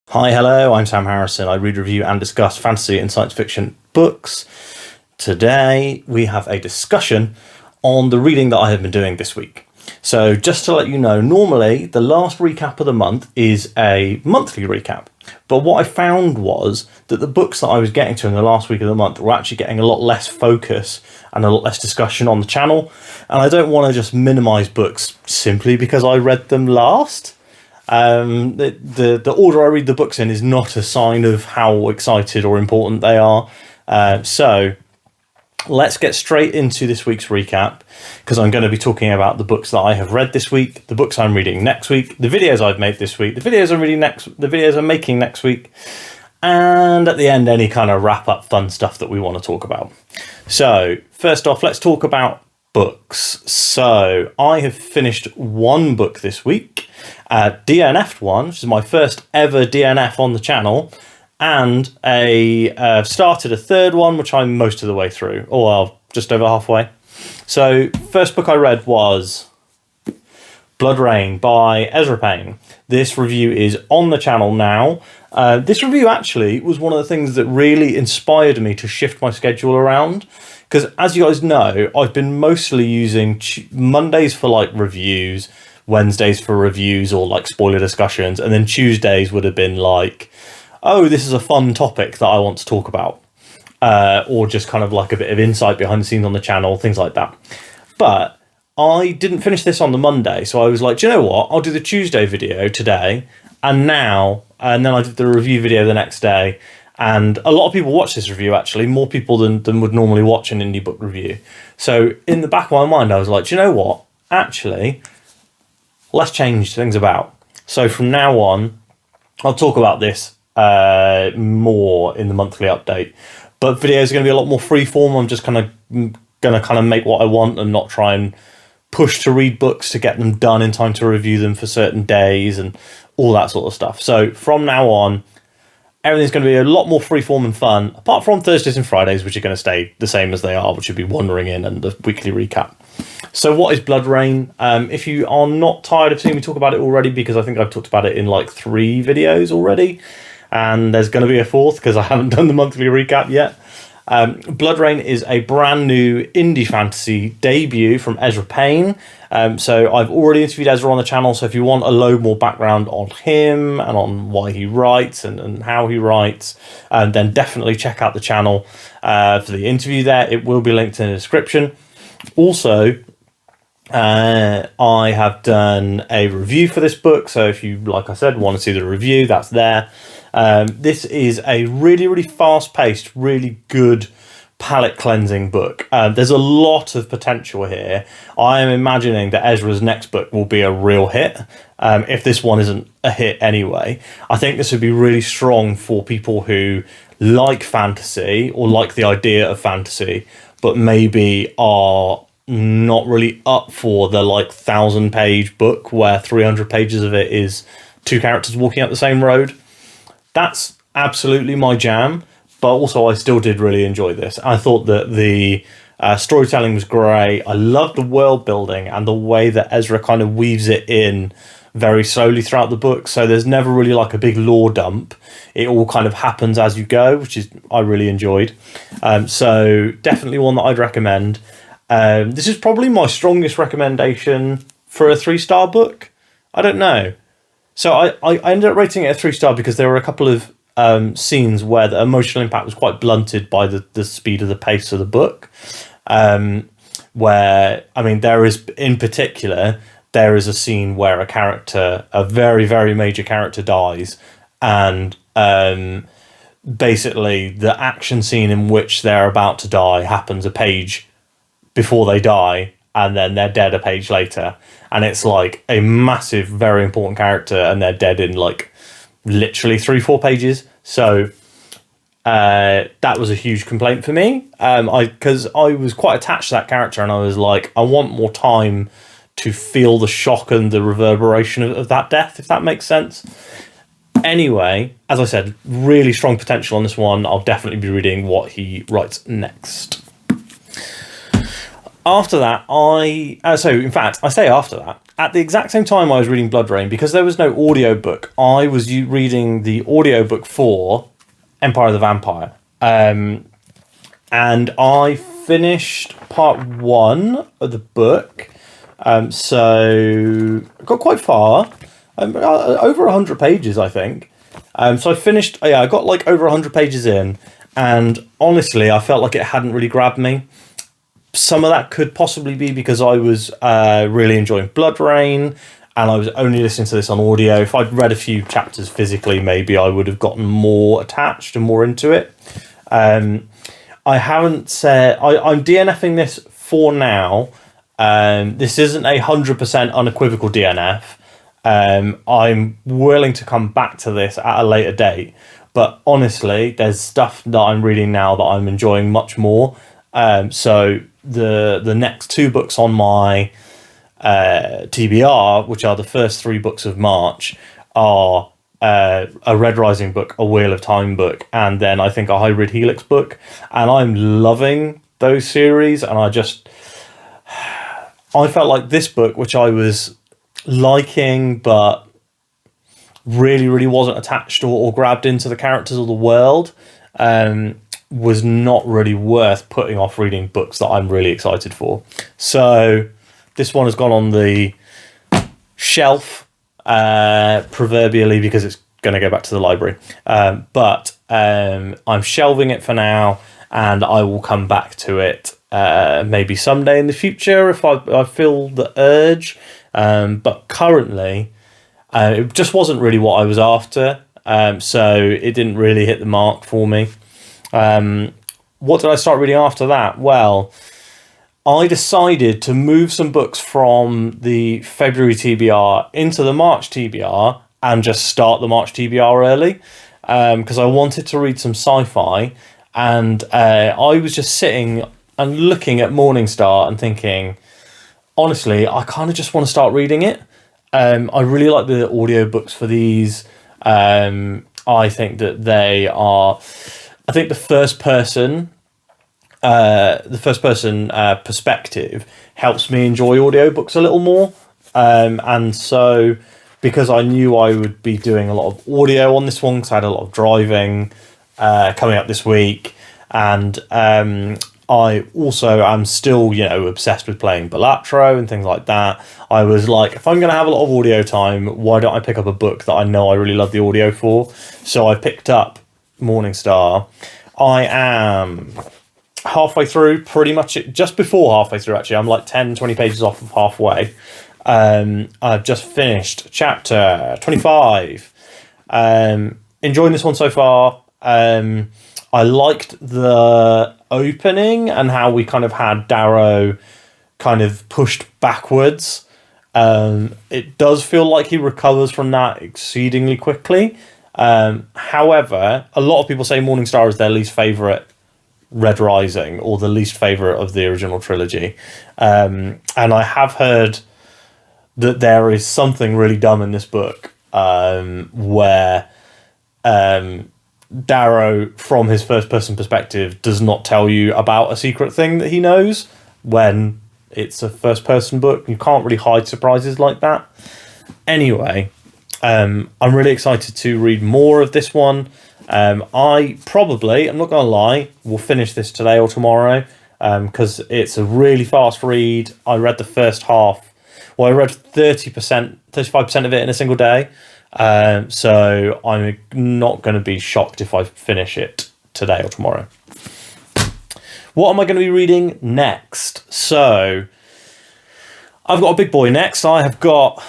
Hi, hello, I'm Sam Harrison. I read, review and discuss fantasy and science fiction books. Today we have a discussion on the reading that I have been doing this week. So just to let you know, normally the last recap of the month is a monthly recap. But what I found was that the books that I was getting to in the last week of the month were actually getting a lot less focus and a lot less discussion on the channel. And I don't want to just minimise books simply because I read them last. The order I read the books in is not a sign of how excited or important they are. So let's get straight into this week's recap, because I'm going to be talking about the books that I have read this week, the books I'm reading next week, the videos I've made this week, the videos I'm making next week, and at the end, any kind of wrap up fun stuff that we want to talk about. So first off, let's talk about books. So I have finished one book this week, DNF'd one, which is my first ever DNF on the channel, and started a third one, which I'm most of the way through, or well, just over halfway. So first book I read was Blood Rain by Ezra Payne. This review is on the channel now. This review actually was one of the things that really inspired me to shift my schedule around, because as you guys know, I've been mostly using Mondays for like reviews, Wednesdays for reviews or like spoiler discussions, and then Tuesdays would have been like, oh, this is a fun topic that I want to talk about, or just kind of like a bit of insight behind the scenes on the channel, things like that. But I didn't finish this on the Monday, so I was like, do you know what? I'll do the Tuesday video today, and then I did the review video the next day. And a lot of people watch this review, actually, more people than would normally watch an indie book review. So in the back of my mind, I was like, do you know what? Actually, let's change things about. So from now on, I'll talk about this more in the monthly update. But videos are going to be a lot more freeform. I'm just going to make what I want and not try and push to read books to get them done in time to review them for certain days and all that sort of stuff. So from now on, everything's going to be a lot more freeform and fun, apart from Thursdays and Fridays, which are going to stay the same as they are, which would be Wandering In and the weekly recap. So what is Blood Rain? If you are not tired of seeing me talk about it already, because I think I've talked about it in like 3 videos already, and there's going to be a 4th because I haven't done the monthly recap yet. Blood Rain is a brand new indie fantasy debut from Ezra Payne. So I've already interviewed Ezra on the channel, so if you want a load more background on him and on why he writes and how he writes, then definitely check out the channel for the interview there. It will be linked in the description. Also, I have done a review for this book, so if you, like I said, want to see the review, that's there. This is a really, really fast-paced, really good palate cleansing book. There's a lot of potential here. I am imagining that Ezra's next book will be a real hit, if this one isn't a hit anyway. I think this would be really strong for people who like fantasy or like the idea of fantasy, but maybe are not really up for the like 1,000-page book where 300 pages of it is 2 characters walking up the same road. That's absolutely my jam, but also I still did really enjoy this. I thought that the storytelling was great. I loved the world building and the way that Ezra kind of weaves it in very slowly throughout the book. So there's never really like a big lore dump. It all kind of happens as you go, which is I really enjoyed. So definitely one that I'd recommend. This is probably my strongest recommendation for a 3-star book. I don't know. So I ended up rating it a 3-star because there were a couple of scenes where the emotional impact was quite blunted by the speed of the pace of the book. Where, I mean, there is a scene where a very, very major character dies, and basically the action scene in which they're about to die happens a page before they die, and then they're dead a page later. And it's like a massive, very important character, and they're dead in like literally 3-4 pages. So that was a huge complaint for me. Because I was quite attached to that character, and I was like, I want more time to feel the shock and the reverberation of that death, if that makes sense. Anyway, as I said, really strong potential on this one. I'll definitely be reading what he writes next. after that, so in fact, I say after that, at the exact same time I was reading Blood Rain, because there was no audiobook, I was reading the audiobook for Empire of the Vampire. And I finished part 1 of the book. So I got quite far, over 100 pages, I think. So I finished, I got like over 100 pages in, and honestly, I felt like it hadn't really grabbed me. Some of that could possibly be because I was really enjoying Blood Rain, and I was only listening to this on audio. If I'd read a few chapters physically, maybe I would have gotten more attached and more into it. I haven't said... I'm DNFing this for now. This isn't 100% unequivocal DNF. I'm willing to come back to this at a later date. But honestly, there's stuff that I'm reading now that I'm enjoying much more. So the next 2 books on my TBR, which are the first 3 books of March, are a Red Rising book, a Wheel of Time book, and then I think a Hybrid Helix book. And I'm loving those series, and I felt like this book, which I was liking, but really, really wasn't attached or grabbed into the characters or the world, was not really worth putting off reading books that I'm really excited for. So this one has gone on the shelf, proverbially, because it's going to go back to the library. But I'm shelving it for now, and I will come back to it maybe someday in the future if I feel the urge. But currently, it just wasn't really what I was after. So it didn't really hit the mark for me. What did I start reading after that? Well, I decided to move some books from the February TBR into the March TBR and just start the March TBR early, because I wanted to read some sci-fi, and I was just sitting and looking at Morningstar and thinking, honestly, I kind of just want to start reading it. I really like the audiobooks for these. I think that they are... I think the first person perspective helps me enjoy audiobooks a little more. And so, because I knew I would be doing a lot of audio on this one, because I had a lot of driving coming up this week, and I also am still, obsessed with playing Balatro and things like that. I was like, if I'm going to have a lot of audio time, why don't I pick up a book that I know I really love the audio for? So I picked up Morningstar. I am halfway through, pretty much, just before halfway through, actually. I'm like 10, 20 pages off of halfway. I've just finished chapter 25. Enjoying this one so far. I liked the opening and how we kind of had Darrow kind of pushed backwards. It does feel like he recovers from that exceedingly quickly. However, a lot of people say Morningstar is their least favourite Red Rising, or the least favourite of the original trilogy. And I have heard that there is something really dumb in this book, where Darrow, from his first-person perspective, does not tell you about a secret thing that he knows. When it's a first-person book, you can't really hide surprises like that. Anyway, I'm really excited to read more of this one. I probably, I'm not going to lie, will finish this today or tomorrow, because it's a really fast read. I read the first half. Well, I read 35% of it in a single day. So I'm not going to be shocked if I finish it today or tomorrow. What am I going to be reading next? So I've got a big boy next. I have got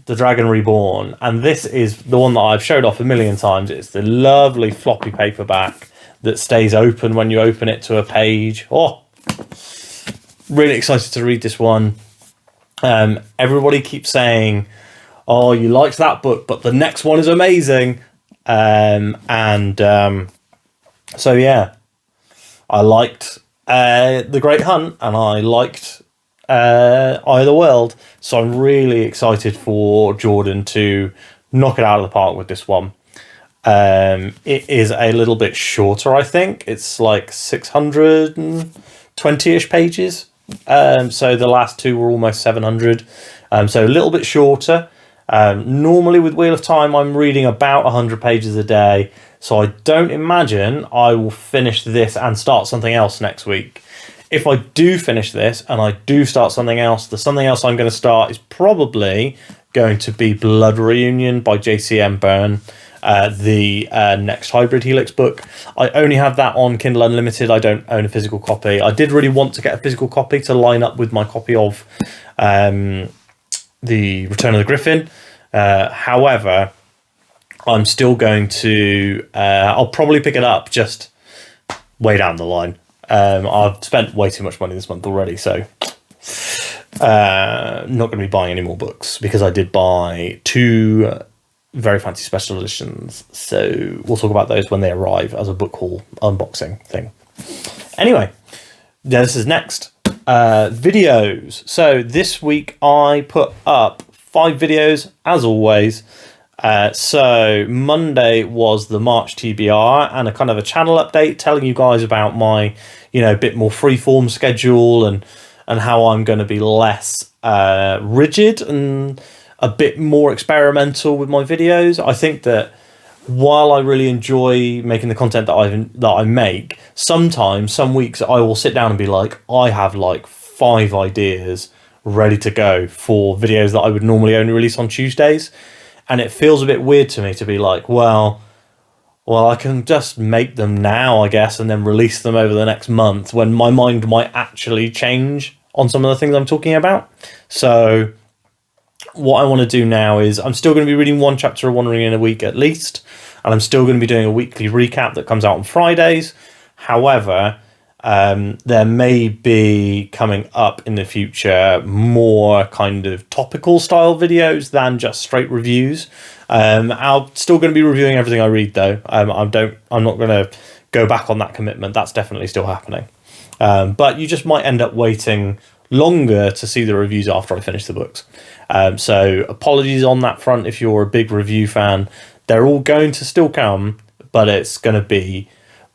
the Dragon Reborn, and this is the one that I've showed off a million times. It's the lovely floppy paperback that stays open when you open it to a page. Oh, really excited to read this one. Everybody keeps saying, oh, you liked that book, but the next one is amazing. So yeah, I liked The Great Hunt, and I liked Eye of the World. So I'm really excited for Jordan to knock it out of the park with this one. It is a little bit shorter, I think. It's like 620-ish pages, So the last two were almost 700. So a little bit shorter. Normally with Wheel of Time, I'm reading about 100 pages a day. So I don't imagine I will finish this and start something else next week. If I do finish this and I do start something else, the something else I'm going to start is probably going to be Blood Reunion by JCM Byrne, the next Hybrid Helix book. I only have that on Kindle Unlimited. I don't own a physical copy. I did really want to get a physical copy to line up with my copy of The Return of the Griffin. However, I'm still going to... I'll probably pick it up just way down the line. I've spent way too much money this month already, so not going to be buying any more books, because I did buy 2 very fancy special editions. So we'll talk about those when they arrive as a book haul unboxing thing. Anyway, this is next. Videos. So this week I put up 5 videos, as always. So Monday was the March TBR and a kind of a channel update telling you guys about my, bit more freeform schedule and how I'm going to be less rigid and a bit more experimental with my videos. I think that while I really enjoy making the content that I make, sometimes, some weeks I will sit down and be like, I have like 5 ideas ready to go for videos that I would normally only release on Tuesdays. And it feels a bit weird to me to be like, well, I can just make them now, I guess, and then release them over the next month, when my mind might actually change on some of the things I'm talking about. So what I want to do now is I'm still going to be reading 1 chapter of Wandering in a week at least, and I'm still going to be doing a weekly recap that comes out on Fridays. However, there may be coming up in the future more kind of topical style videos than just straight reviews. I'm still going to be reviewing everything I read though. I'm not going to go back on that commitment. That's definitely still happening. But you just might end up waiting longer to see the reviews after I finish the books. So apologies on that front if you're a big review fan. They're all going to still come, but it's going to be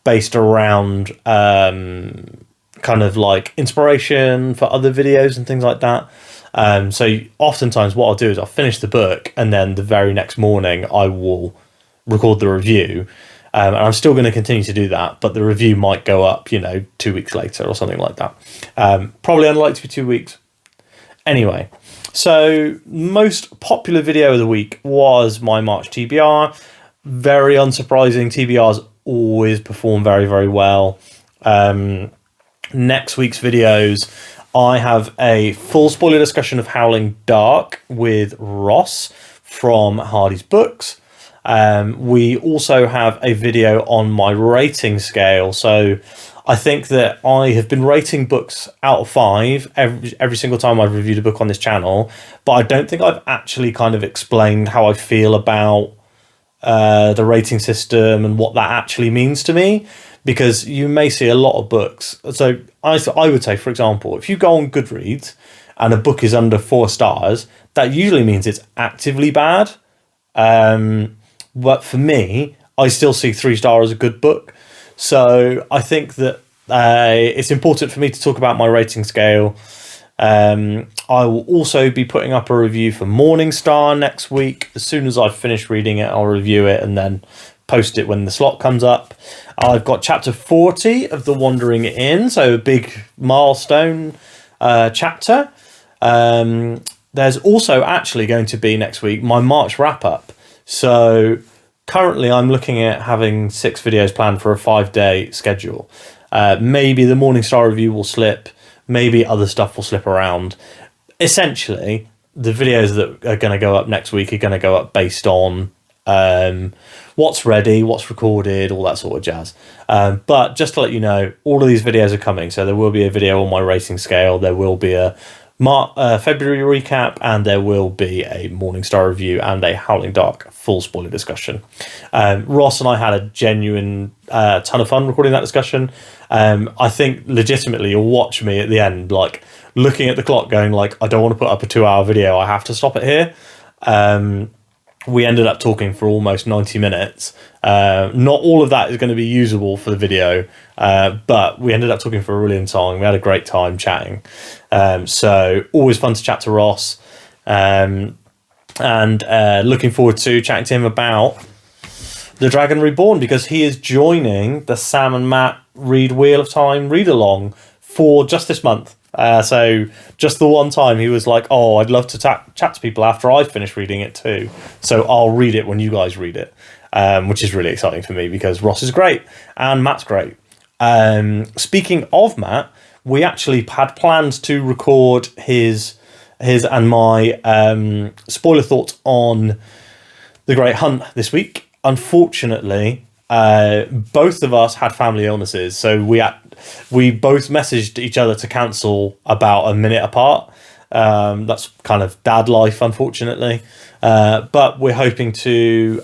based around kind of like inspiration for other videos and things like that. So oftentimes what I'll do is I'll finish the book and then the very next morning I will record the review. And I'm still going to continue to do that, but the review might go up, 2 weeks later or something like that. Probably unlikely to be 2 weeks. Anyway, so most popular video of the week was my March TBR. Very unsurprising. TBRs always perform very, very well. Next week's videos, I have a full spoiler discussion of Howling Dark with Ross from Hardy's Books. We also have a video on my rating scale. So I think that I have been rating books out of 5 every single time I've reviewed a book on this channel, but I don't think I've actually kind of explained how I feel about the rating system and what that actually means to me, because you may see a lot of books. So I would say, for example, if you go on Goodreads and a book is under 4 stars, that usually means it's actively bad. But for me, I still see 3 stars as a good book. So I think that it's important for me to talk about my rating scale. I will also be putting up a review for Morningstar next week. As soon as I've finished reading it, I'll review it and then post it when the slot comes up. I've got chapter 40 of The Wandering Inn, so a big milestone chapter. There's also actually going to be next week my March wrap-up. So currently I'm looking at having 6 videos planned for a 5-day schedule. Maybe the Morningstar review will slip. Maybe other stuff will slip around. Essentially, the videos that are going to go up next week are going to go up based on what's ready, what's recorded, all that sort of jazz. But just to let you know, all of these videos are coming. So there will be a video on my rating scale. There will be a February recap, and there will be a Morningstar review and a Howling Dark full spoiler discussion. Ross and I had a genuine ton of fun recording that discussion. I think legitimately you'll watch me at the end like looking at the clock going like, I don't want to put up a 2-hour video, I have to stop it here. we ended up talking for almost 90 minutes. Not all of that is going to be usable for the video, but we ended up talking for a really long time. We had a great time chatting. So always fun to chat to Ross. And looking forward to chatting to him about the Dragon Reborn, because he is joining the Sam and Matt Read Wheel of Time read along for just this month. So just the one time he was like, oh, I'd love to chat to people after I finish reading it too. So I'll read it when you guys read it, which is really exciting for me because Ross is great and Matt's great. Speaking of Matt, we actually had plans to record his and my spoiler thoughts on The Great Hunt this week. Unfortunately, both of us had family illnesses, so we both messaged each other to cancel about a minute apart. That's kind of dad life, unfortunately. But we're hoping to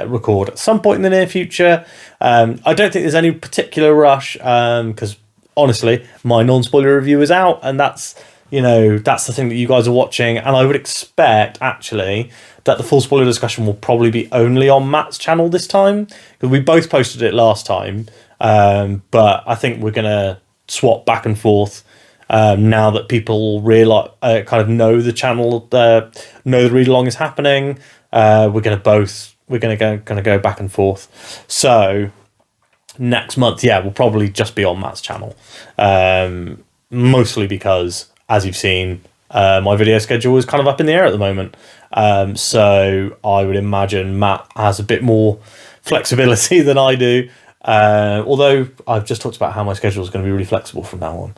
record at some point in the near future. I don't think there's any particular rush, because honestly, my non-spoiler review is out, and that's the thing that you guys are watching. And I would expect, actually, that the full spoiler discussion will probably be only on Matt's channel this time, because we both posted it last time. But I think we're going to swap back and forth now that people realize, kind of know the channel, know the read along is happening. We're going to go back and forth. So next month, we'll probably just be on Matt's channel, mostly because, as you've seen, my video schedule is kind of up in the air at the moment. So I would imagine Matt has a bit more flexibility than I do. Although I've just talked about how my schedule is going to be really flexible from now on.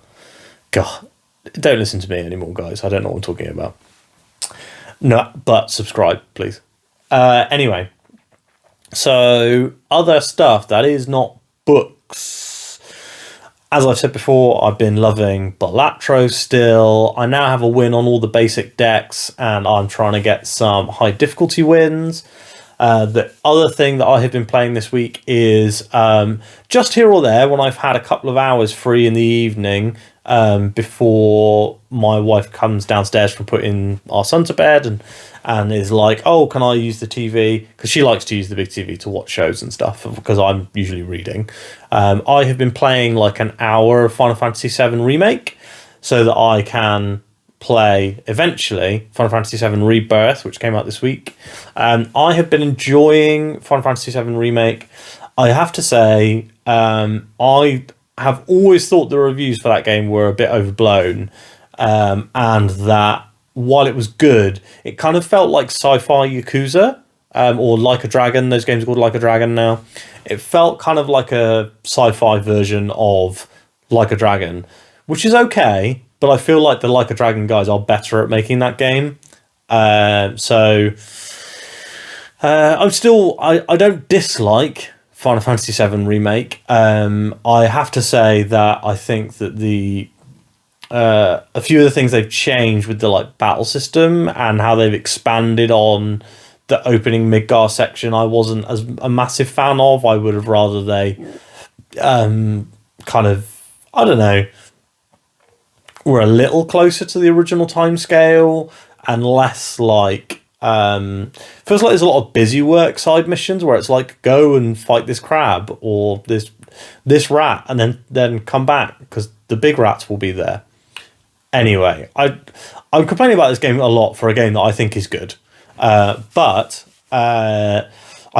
God, don't listen to me anymore, guys. I don't know what I'm talking about. No, but subscribe, please. Anyway, so other stuff that is not books. As I've said before, I've been loving Balatro still. I now have a win on all the basic decks, and I'm trying to get some high difficulty wins. The other thing that I have been playing this week is just here or there when I've had a couple of hours free in the evening before my wife comes downstairs from putting our son to bed and is like, oh, can I use the TV? Because she likes to use the big TV to watch shows and stuff, because I'm usually reading. I have been playing like an hour of Final Fantasy VII Remake so that I can play eventually Final Fantasy VII Rebirth, which came out this week. I have been enjoying Final Fantasy VII Remake. I have to say, I have always thought the reviews for that game were a bit overblown, and that while it was good, it kind of felt like sci-fi Yakuza, or Like a Dragon. Those games are called Like a Dragon now. It felt kind of like a sci-fi version of Like a Dragon, which is okay, but I feel like the Like a Dragon guys are better at making that game. So I don't dislike Final Fantasy VII Remake. I have to say that I think that a few of the things they've changed with the battle system and how they've expanded on the opening Midgar section, I wasn't as a massive fan of. I would have rather they kind of, I don't know, were a little closer to the original timescale and less like feels like there's a lot of busy work side missions where it's like, go and fight this crab or this rat and then come back because the big rats will be there. Anyway, I'm complaining about this game a lot for a game that I think is good, but I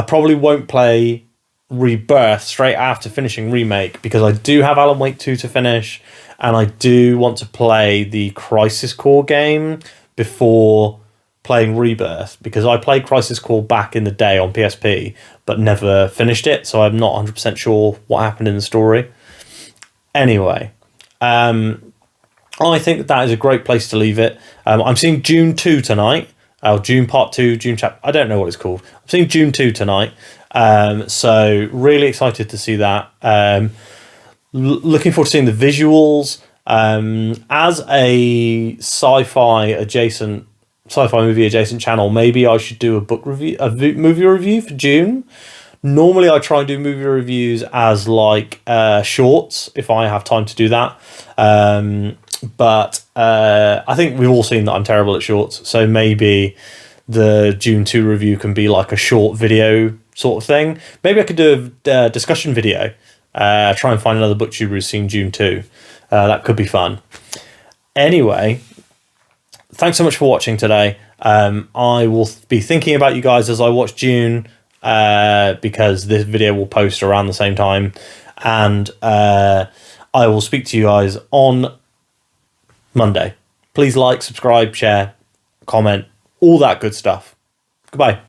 probably won't play Rebirth straight after finishing Remake because I do have Alan Wake 2 to finish, and I do want to play the Crisis Core game before playing Rebirth, because I played Crisis Core back in the day on PSP but never finished it, so I'm not 100% sure what happened in the story. Anyway, I think that is a great place to leave it. I'm seeing Dune 2 tonight. Dune Part 2, Dune Chapter... I don't know what it's called. I'm seeing Dune 2 tonight. So really excited to see that. Looking forward to seeing the visuals. As a sci-fi movie adjacent channel, maybe I should do movie review for Dune. Normally I try and do movie reviews as shorts if I have time to do that. But I think we've all seen that I'm terrible at shorts, so maybe the Dune 2 review can be like a short video sort of thing. Maybe I could do a discussion video. Try and find another booktuber who's seen Dune 2. That could be fun. Anyway, thanks so much for watching today. I will be thinking about you guys as I watch Dune, because this video will post around the same time. And I will speak to you guys on Monday. Please like, subscribe, share, comment, all that good stuff. Goodbye.